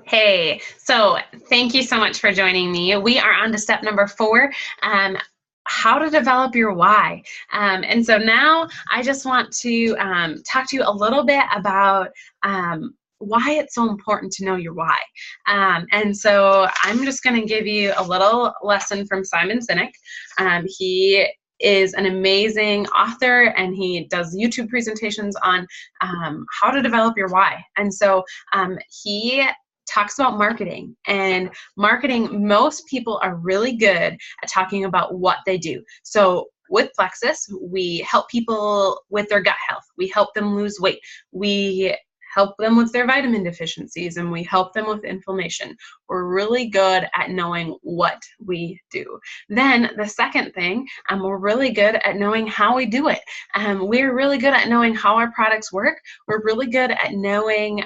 Hey, so thank you so much for joining me. We are on to step number 4, how to develop your why. And so now I just want to talk to you a little bit about why it's so important to know your why. And so I'm just going to give you a little lesson from Simon Sinek. He is an amazing author, and he does YouTube presentations on how to develop your why. And so he talks about marketing, and marketing, most people are really good at talking about what they do. So with Plexus, we help people with their gut health. We help them lose weight. We help them with their vitamin deficiencies, and we help them with inflammation. We're really good at knowing what we do. Then the second thing, we're really good at knowing how we do it. We're really good at knowing how our products work. We're really good at knowing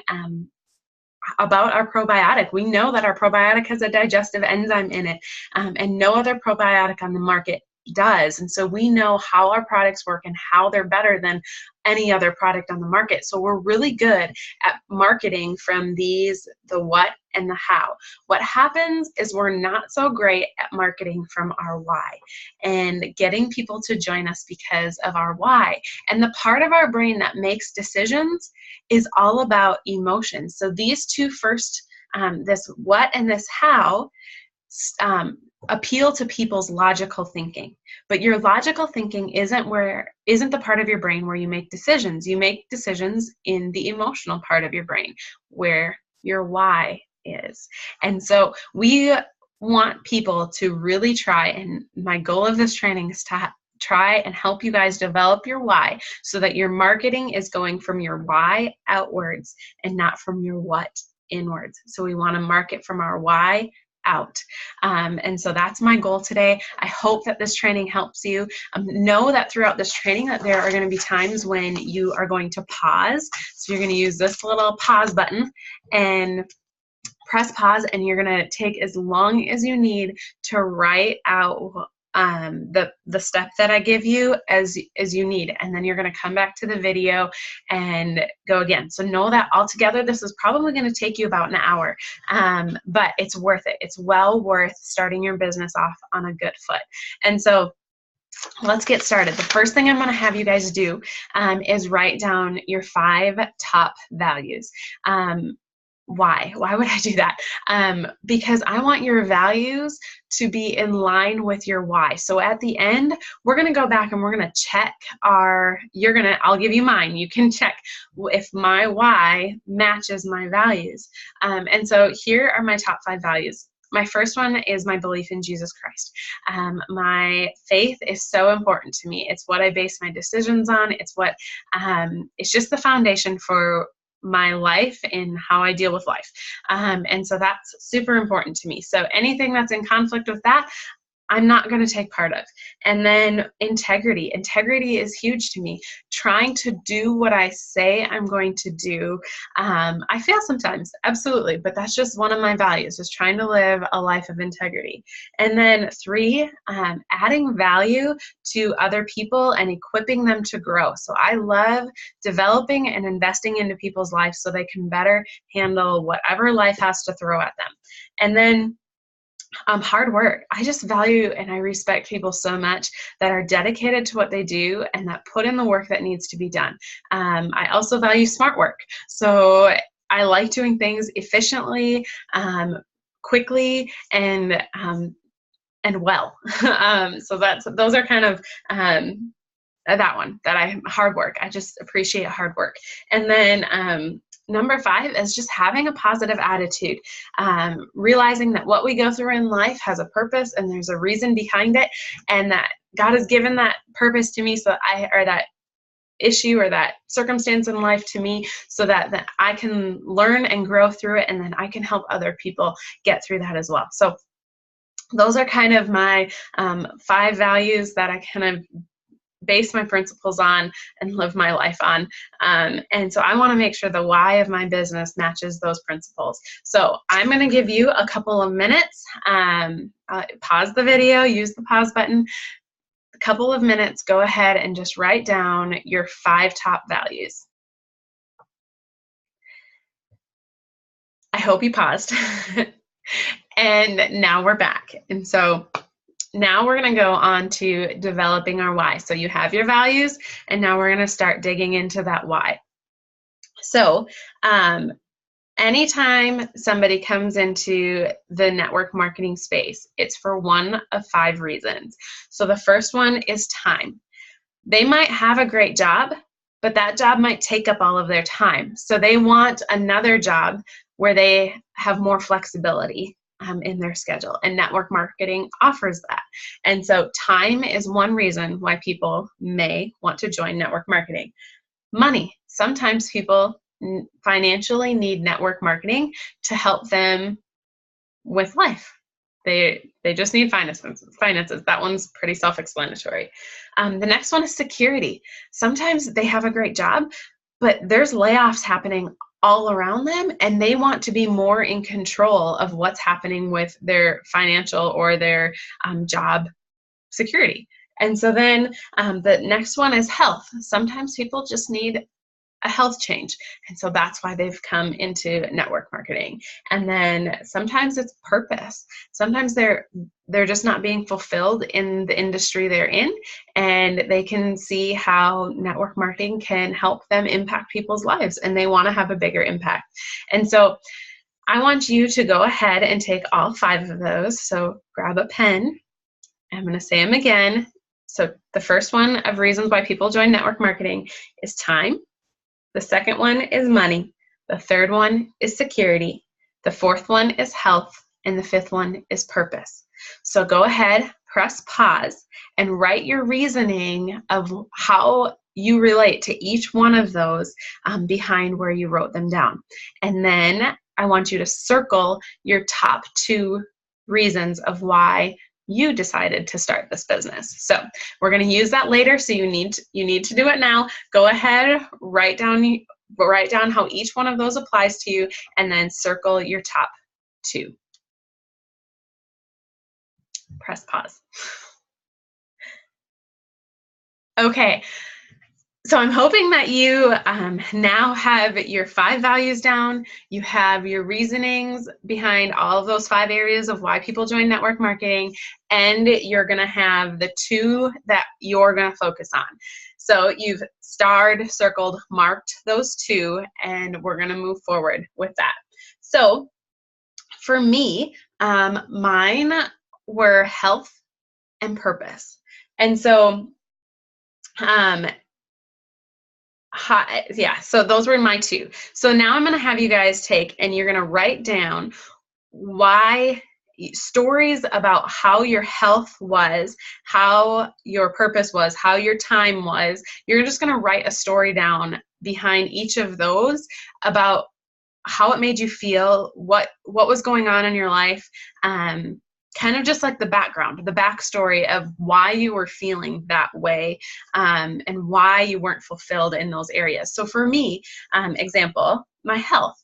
about our probiotic. We know that our probiotic has a digestive enzyme in it, and no other probiotic on the market does. And so we know how our products work and how they're better than any other product on the market. So we're really good at marketing from the what and the how. What happens is we're not so great at marketing from our why and getting people to join us because of our why. And the part of our brain that makes decisions is all about emotions. So these two first, this what and this how, appeal to people's logical thinking. But your logical thinking isn't the part of your brain where you make decisions. You make decisions in the emotional part of your brain where your why is. And so we want people to really try, and my goal of this training is to try and help you guys develop your why so that your marketing is going from your why outwards and not from your what inwards. So we want to market from our why out. And so that's my goal today. I hope that this training helps you. Know that throughout this training that there are going to be times when you are going to pause. So you're going to use this little pause button and press pause, and you're going to take as long as you need to write out the step that I give you as you need, and then you're going to come back to the video and go again. So know that altogether this is probably going to take you about an hour, but it's worth it. It's well worth starting your business off on a good foot. And so let's get started. The first thing I'm going to have you guys do is write down your 5 top values. Why would I do that? Because I want your values to be in line with your why. So at the end, we're going to go back and we're going to check I'll give you mine. You can check if my why matches my values. And so here are my top 5 values. My first one is my belief in Jesus Christ. My faith is so important to me. It's what I base my decisions on. It's just the foundation for my life and how I deal with life. And so that's super important to me. So anything that's in conflict with that, I'm not going to take part of. And then integrity. Integrity is huge to me. Trying to do what I say I'm going to do. I fail sometimes, absolutely, but that's just one of my values, is trying to live a life of integrity. And then 3, adding value to other people and equipping them to grow. So I love developing and investing into people's lives so they can better handle whatever life has to throw at them. And then hard work. I just value and I respect people so much that are dedicated to what they do and that put in the work that needs to be done. I also value smart work. So I like doing things efficiently, quickly, and well. So those are kind of that one, hard work. I just appreciate hard work. And then number 5 is just having a positive attitude, realizing that what we go through in life has a purpose and there's a reason behind it, and that God has given that purpose to me, or that issue or that circumstance in life to me, so that I can learn and grow through it, and then I can help other people get through that as well. So those are kind of my 5 values that I kind of base my principles on and live my life on. And so I want to make sure the why of my business matches those principles. So I'm going to give you a couple of minutes. Pause the video, use the pause button. A couple of minutes, go ahead and just write down your 5 top values. I hope you paused. And now we're back. And so now we're going to go on to developing our why. So you have your values, and now we're going to start digging into that why. So anytime somebody comes into the network marketing space, it's for one of 5 reasons. So the first one is time. They might have a great job, but that job might take up all of their time. So they want another job where they have more flexibility in their schedule, and network marketing offers that. And so time is one reason why people may want to join network marketing. Money. Sometimes people financially need network marketing to help them with life. They just need finances. That one's pretty self-explanatory. The next one is security. Sometimes they have a great job, but there's layoffs happening all around them, and they want to be more in control of what's happening with their financial or their job security. And so then the next one is health. Sometimes people just need a health change, and so that's why they've come into network marketing. And then sometimes it's purpose. Sometimes they're just not being fulfilled in the industry they're in, and they can see how network marketing can help them impact people's lives, and they want to have a bigger impact. And so I want you to go ahead and take all 5 of those. So grab a pen. I'm going to say them again. So the first one of reasons why people join network marketing is time. The second one is money. The third one is security. The fourth one is health. And the fifth one is purpose. So go ahead, press pause, and write your reasoning of how you relate to each one of those behind where you wrote them down. And then I want you to circle your top 2 reasons of why you decided to start this business. So we're going to use that later. So you need to do it now. Go ahead, write down how each one of those applies to you, and then circle your top 2. Press pause. Okay. So I'm hoping that you now have your 5 values down. You have your reasonings behind all of those 5 areas of why people join network marketing, and you're going to have the 2 that you're going to focus on. So you've starred, circled, marked those 2, and we're going to move forward with that. So for me, mine were health and purpose. And so so those were my 2. So now I'm going to have you guys take, and you're going to write down stories about how your health was, how your purpose was, how your time was. You're just going to write a story down behind each of those about how it made you feel, what was going on in your life, kind of just like the background, the backstory of why you were feeling that way, and why you weren't fulfilled in those areas. So for me, example, my health.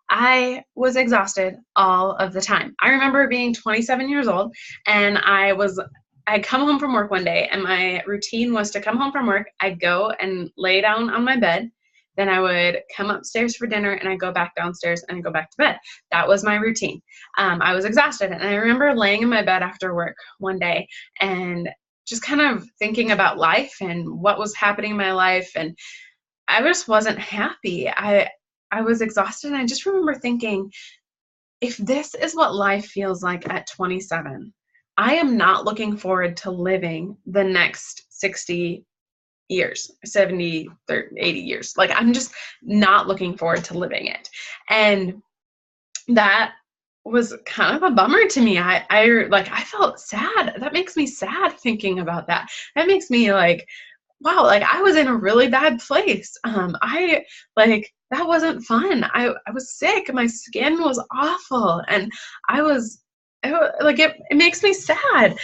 I was exhausted all of the time. I remember being 27 years old, and I'd come home from work one day, and my routine was to come home from work, I'd go and lay down on my bed. Then I would come upstairs for dinner, and I'd go back downstairs and I'd go back to bed. That was my routine. I was exhausted. And I remember laying in my bed after work one day and just kind of thinking about life and what was happening in my life. And I just wasn't happy. I was exhausted. And I just remember thinking, if this is what life feels like at 27, I am not looking forward to living the next 60 years, 70, 30, 80 years. Like, I'm just not looking forward to living it. And that was kind of a bummer to me. I felt sad. That makes me sad thinking about that. That makes me like, wow, like I was in a really bad place. That wasn't fun. I was sick. My skin was awful. And it makes me sad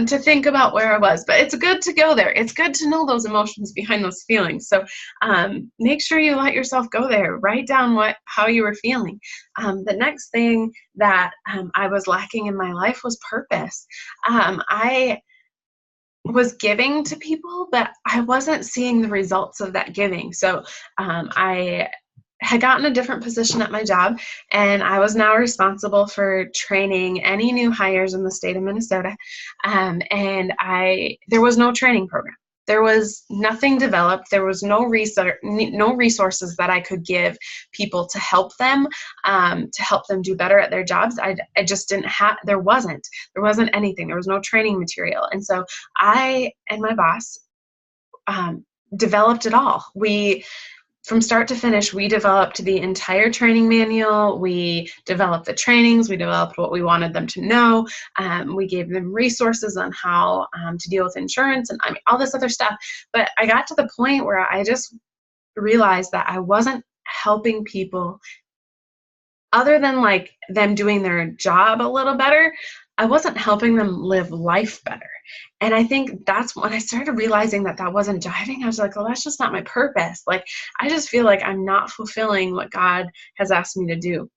to think about where I was, but it's good to go there. It's good to know those emotions behind those feelings. So make sure you let yourself go there. Write down how you were feeling. The next thing that I was lacking in my life was purpose. I was giving to people, but I wasn't seeing the results of that giving. So I had gotten a different position at my job, and I was now responsible for training any new hires in the state of Minnesota. And there was no training program. There was nothing developed. There was no resources that I could give people to help them do better at their jobs. I just didn't have, there wasn't anything. There was no training material. And so I and my boss developed it all. From start to finish, we developed the entire training manual. We developed the trainings. We developed what we wanted them to know. We gave them resources on how to deal with insurance and all this other stuff. But I got to the point where I just realized that I wasn't helping people other than like them doing their job a little better. I wasn't helping them live life better. And I think that's when I started realizing that wasn't jiving. I was like, well, that's just not my purpose. Like, I just feel like I'm not fulfilling what God has asked me to do.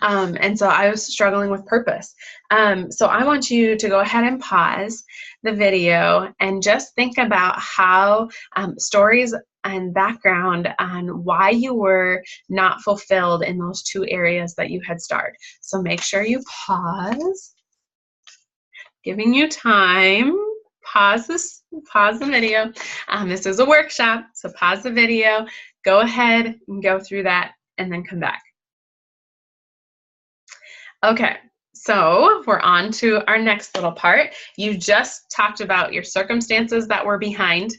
And so I was struggling with purpose. So I want you to go ahead and pause the video and just think about how stories and background on why you were not fulfilled in those two areas that you had started. So make sure you pause. Giving you time. Pause the video. This is a workshop, so pause the video. Go ahead and go through that and then come back. Okay, so we're on to our next little part. You just talked about your circumstances that were behind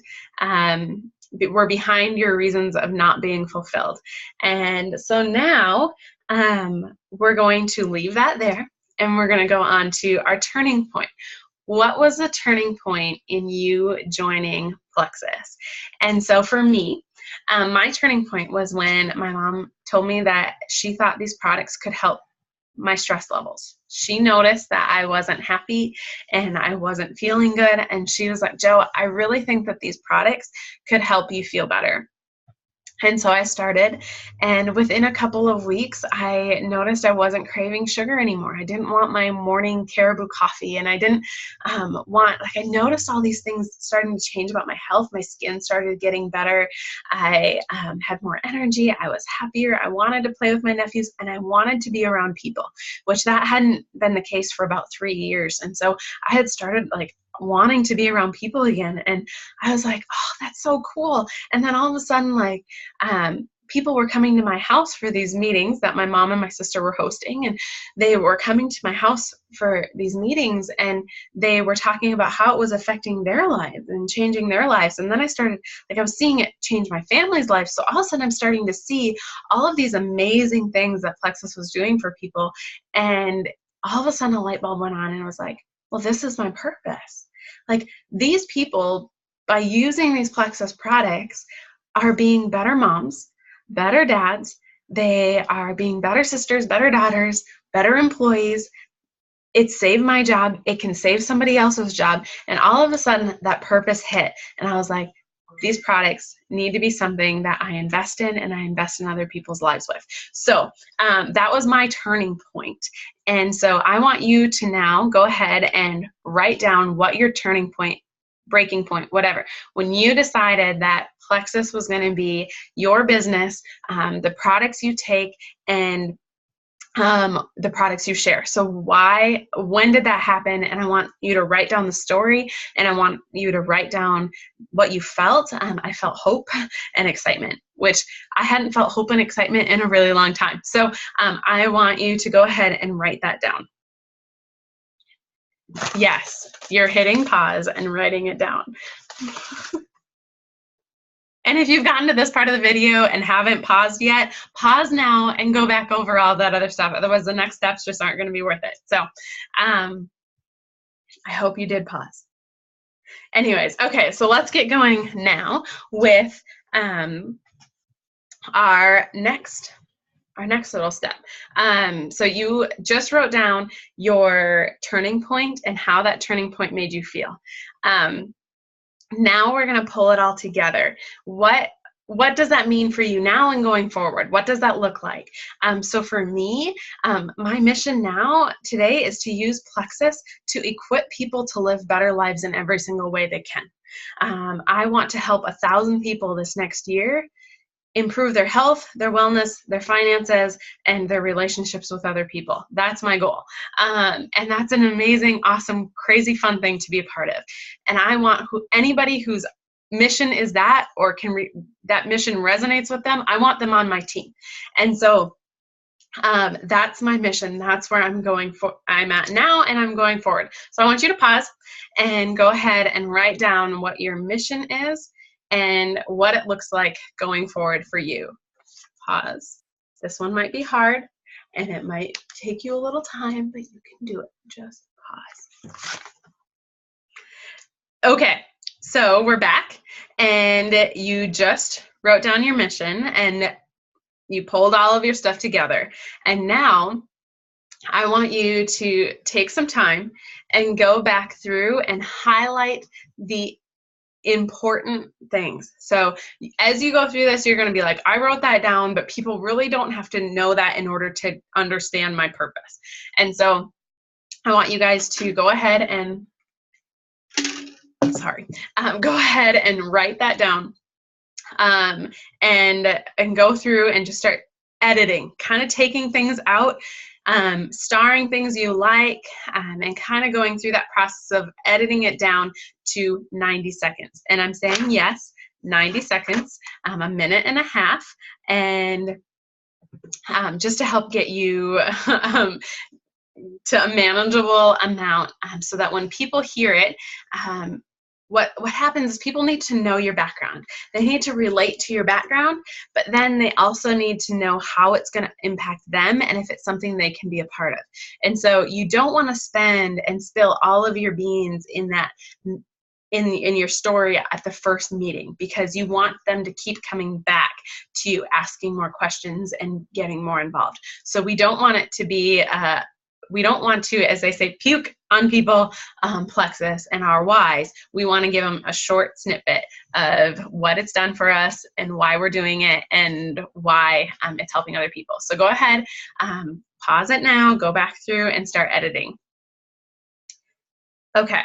your reasons of not being fulfilled. And so now we're going to leave that there. And we're going to go on to our turning point. What was the turning point in you joining Plexus? And so for me, my turning point was when my mom told me that she thought these products could help my stress levels. She noticed that I wasn't happy and I wasn't feeling good. And she was like, Jo, I really think that these products could help you feel better. And so I started, and within a couple of weeks, I noticed I wasn't craving sugar anymore. I didn't want my morning Caribou coffee, and I didn't I noticed all these things starting to change about my health. My skin started getting better. I had more energy. I was happier. I wanted to play with my nephews, and I wanted to be around people, which that hadn't been the case for about 3 years. And so I had started wanting to be around people again. And I was like, oh, that's so cool. And then all of a sudden, people were coming to my house for these meetings that my mom and my sister were hosting. And they were coming to my house for these meetings, and they were talking about how it was affecting their lives and changing their lives. And then I started, I was seeing it change my family's life. So all of a sudden I'm starting to see all of these amazing things that Plexus was doing for people. And all of a sudden a light bulb went on, and I was like, well, this is my purpose. These people, by using these Plexus products, are being better moms, better dads. They are being better sisters, better daughters, better employees. It saved my job. It can save somebody else's job. And all of a sudden that purpose hit. And I was like, these products need to be something that I invest in, and I invest in other people's lives with. So that was my turning point. And so I want you to now go ahead and write down what your turning point, breaking point, whatever, when you decided that Plexus was going to be your business, the products you take, and the products you share. So when did that happen? And I want you to write down the story, and I want you to write down what you felt. I felt hope and excitement, which I hadn't felt hope and excitement in a really long time. So I want you to go ahead and write that down. Yes, you're hitting pause and writing it down. And if you've gotten to this part of the video and haven't paused yet, pause now and go back over all that other stuff. Otherwise, the next steps just aren't going to be worth it. So I hope you did pause. Anyways, okay, so let's get going now with our next little step. So you just wrote down your turning point and how that turning point made you feel. Now we're going to pull it all together. What does that mean for you now and going forward? What does that look like? So for me, my mission now today is to use Plexus to equip people to live better lives in every single way they can. I want to help 1,000 people this next year improve their health, their wellness, their finances, and their relationships with other people. That's my goal. And that's an amazing, awesome, crazy fun thing to be a part of. And I want anybody whose mission is that, or that mission resonates with them, I want them on my team. And so that's my mission. That's where I'm at now, and I'm going forward. So I want you to pause and go ahead and write down what your mission is and what it looks like going forward for you. Pause. This one might be hard, and it might take you a little time, but you can do it. Just pause. Okay, so we're back, and you just wrote down your mission, and you pulled all of your stuff together. And now I want you to take some time and go back through and highlight the important things. So as you go through this, you're going to be like, I wrote that down, but people really don't have to know that in order to understand my purpose. And so I want you guys to go ahead and, go ahead and write that down. And go through and just start editing, kind of taking things out, starring things you like, and kind of going through that process of editing it down to 90 seconds. And I'm saying yes, 90 seconds, a minute and a half, and just to help get you to a manageable amount, so that when people hear it, what happens is people need to know your background. They need to relate to your background, but then they also need to know how it's going to impact them and if it's something they can be a part of. And so you don't want to spend and spill all of your beans in that in your story at the first meeting, because you want them to keep coming back to you, asking more questions and getting more involved. So we don't want it to be we don't want to, as they say, puke on people, plexus and our whys. We want to give them a short snippet of what it's done for us and why we're doing it and why it's helping other people. So go ahead, pause it now, go back through and start editing. Okay,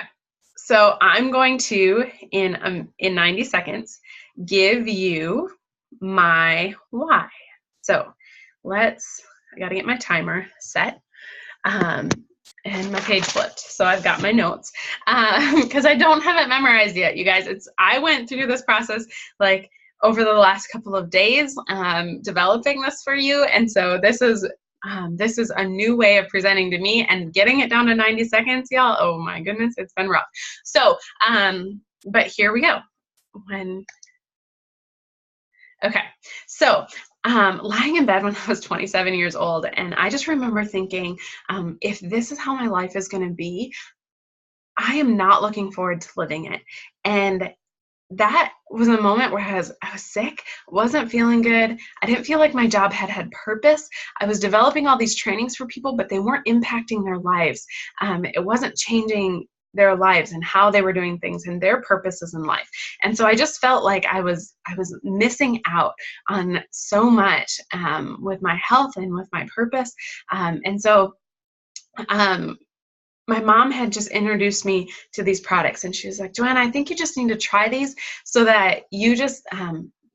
so I'm going to, in 90 seconds, give you my why. So I got to get my timer set. And my page flipped, so I've got my notes because I don't have it memorized yet, you guys. I went through this process like over the last couple of days, developing this for you, and so this is a new way of presenting to me, and getting it down to 90 seconds, y'all. Oh my goodness, it's been rough. So, but here we go. Okay, so lying in bed when I was 27 years old, and I just remember thinking, if this is how my life is going to be, I am not looking forward to living it. And that was a moment where I was sick, wasn't feeling good. I didn't feel like my job had purpose. I was developing all these trainings for people, but they weren't impacting their lives. It wasn't changing their lives and how they were doing things and their purposes in life. And so I just felt like I was missing out on so much with my health and with my purpose. And so my mom had just introduced me to these products, and she was like, Joanna, I think you just need to try these so that you just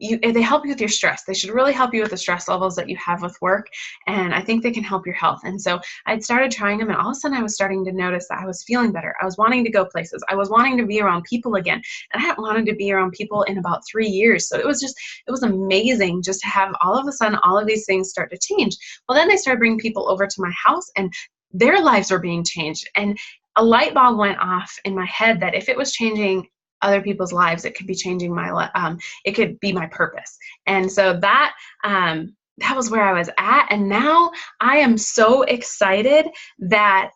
they help you with your stress. They should really help you with the stress levels that you have with work, and I think they can help your health. And so I'd started trying them, and all of a sudden I was starting to notice that I was feeling better. I was wanting to go places. I was wanting to be around people again, and I hadn't wanted to be around people in about 3 years. So it was amazing just to have all of a sudden all of these things start to change. Well, then they started bringing people over to my house, and their lives were being changed. And a light bulb went off in my head that if it was changing other people's lives, it could be changing my life. It could be my purpose. And so that was where I was at. And now I am so excited that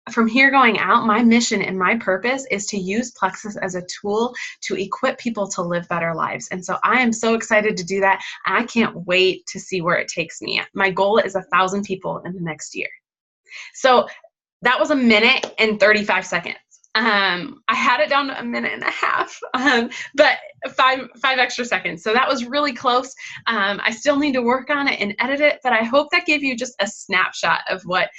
from here going out, my mission and my purpose is to use Plexus as a tool to equip people to live better lives. And so I am so excited to do that. I can't wait to see where it takes me. My goal is 1,000 people in the next year. So that was 1 minute and 35 seconds. I had it down to 1.5 minutes, but five extra seconds. So that was really close. I still need to work on it and edit it, but I hope that gave you just a snapshot of what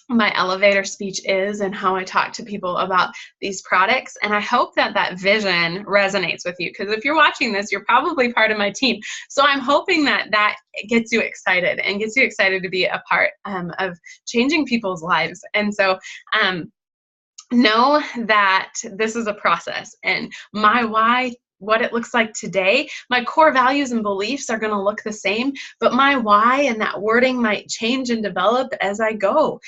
my elevator speech is and how I talk to people about these products. And I hope that that vision resonates with you, because if you're watching this, you're probably part of my team. So I'm hoping that that gets you excited and gets you excited to be a part of changing people's lives. And so know that this is a process, and my why, what it looks like today, my core values and beliefs are going to look the same, but my why and that wording might change and develop as I go.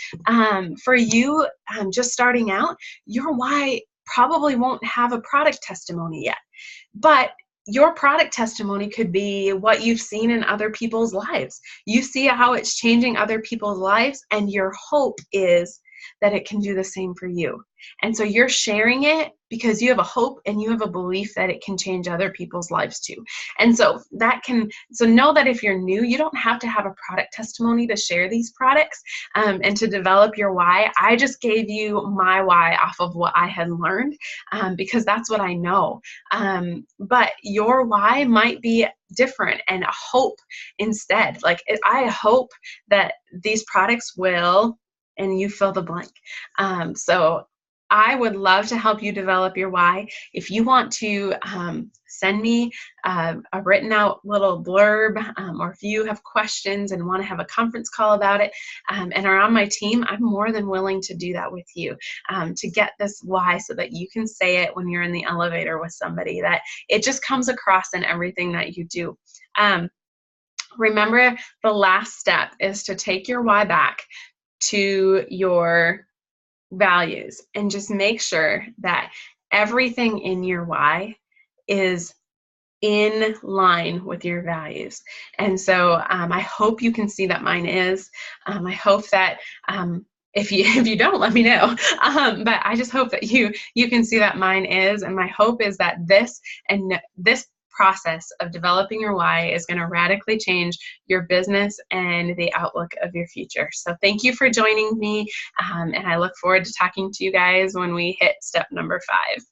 For you, just starting out, your why probably won't have a product testimony yet, but your product testimony could be what you've seen in other people's lives. You see how it's changing other people's lives, and your hope is that it can do the same for you. And so you're sharing it because you have a hope and you have a belief that it can change other people's lives too. And so so know that if you're new, you don't have to have a product testimony to share these products and to develop your why. I just gave you my why off of what I had learned because that's what I know. But your why might be different, and a hope instead. Like, I hope that these products will, and you fill the blank. So I would love to help you develop your why. If you want to send me a written out little blurb, or if you have questions and want to have a conference call about it and are on my team, I'm more than willing to do that with you to get this why, so that you can say it when you're in the elevator with somebody, that it just comes across in everything that you do. Remember, the last step is to take your why back to your values and just make sure that everything in your why is in line with your values. And so I hope you can see that mine is. I hope that if you don't, let me know. But I just hope that you can see that mine is. And my hope is that this process of developing your why is going to radically change your business and the outlook of your future. So thank you for joining me, and I look forward to talking to you guys when we hit step number 5.